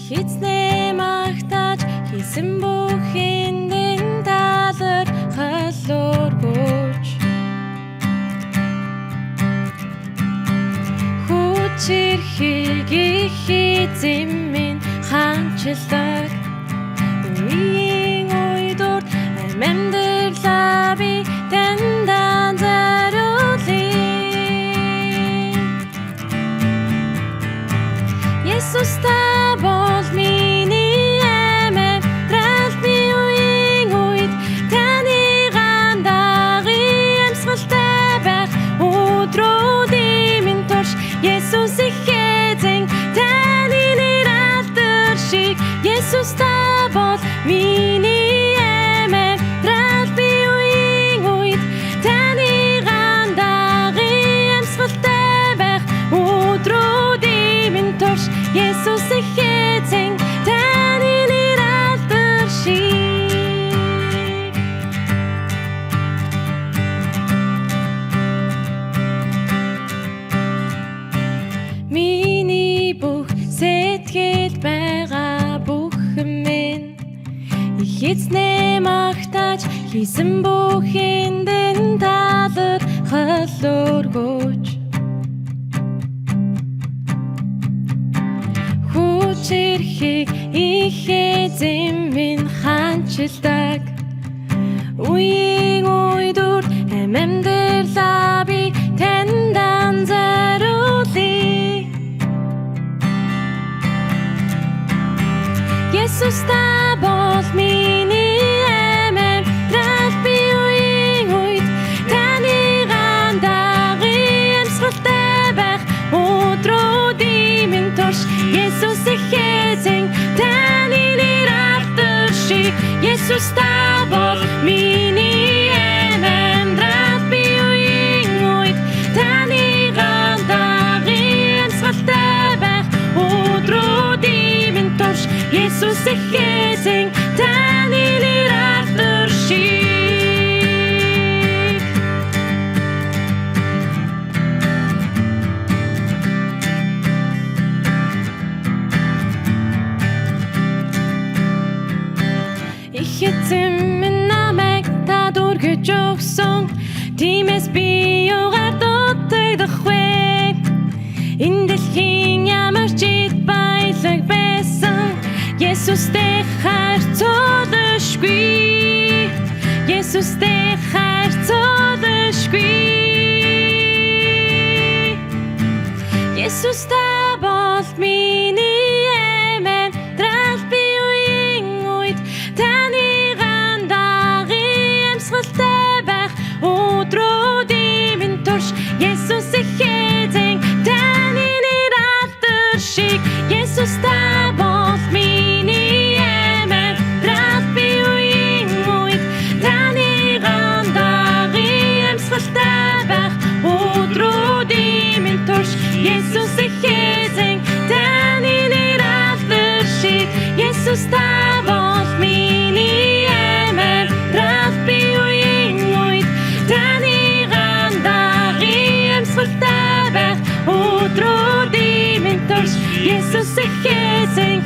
Эзнээ магтаж хийсэн бүхэндээ талархалуургүйч хүчирхийг их эзэн минь ханчилдаг үеийн уйдурт амьдлаа би таньдан заруулъя Есүс та бол миний амьдрал би үеийн үед таны гандагын амьсгалтай байх өдрүүдийн минь турш Есүс их эзэн таны нэр алдаршиг Есүс та бол миний амьдрал би үеийн үед таны гандагын амьсгалтай байх өдрүүдийн минь турш Есүс их эзэн таны нэр алдаршиг Миний бүх сэтгэл байгаа бүхэн минь их эзнээ магтаж хийсэн бүхэндээ талархалуургүйч хүчирхийг их эзэн минь ханчилдаг үеийн уйдурт амьдлаа би таньдан заруулъя Есүс та бол миний амьдрал би үеийн үед таны гандагын амьсгалтай байх өдрүүдийн минь турш Есүс их эзэн таны нэр алдаршиг Есүс та бол миний амьдрал би үеийн үед таны гандагын амьсгалтай байх өдрүүдийн минь турш Есүс их эзэн таны нэр алдаршиг Их эзэн минь намайг та дүргэж өгсөн тиймээс би юугаар дутагдахгүй энэ дэлхийн ямар ч баялаг байсан Есүстэй харьцуулашгүй Есүстэй харьцуулашгүй Есүс та бол миний амьдрал би үеийн үед таны гандагын амьсгалтай байх өдрүүдийн минь турш Есүс их эзэн таны нэр алдаршиг Есүс та бол миний амьдрал би үеийн үед таны гандагын амьсгалтай байх өдрүүдийн минь турш Есүс их эзэн таны нэр алдаршиг Есүс та бол миний амьдрал би үеийн үед таны гандагын амьсгалтай байх өдрүүдийн минь турш Есүс их эзэн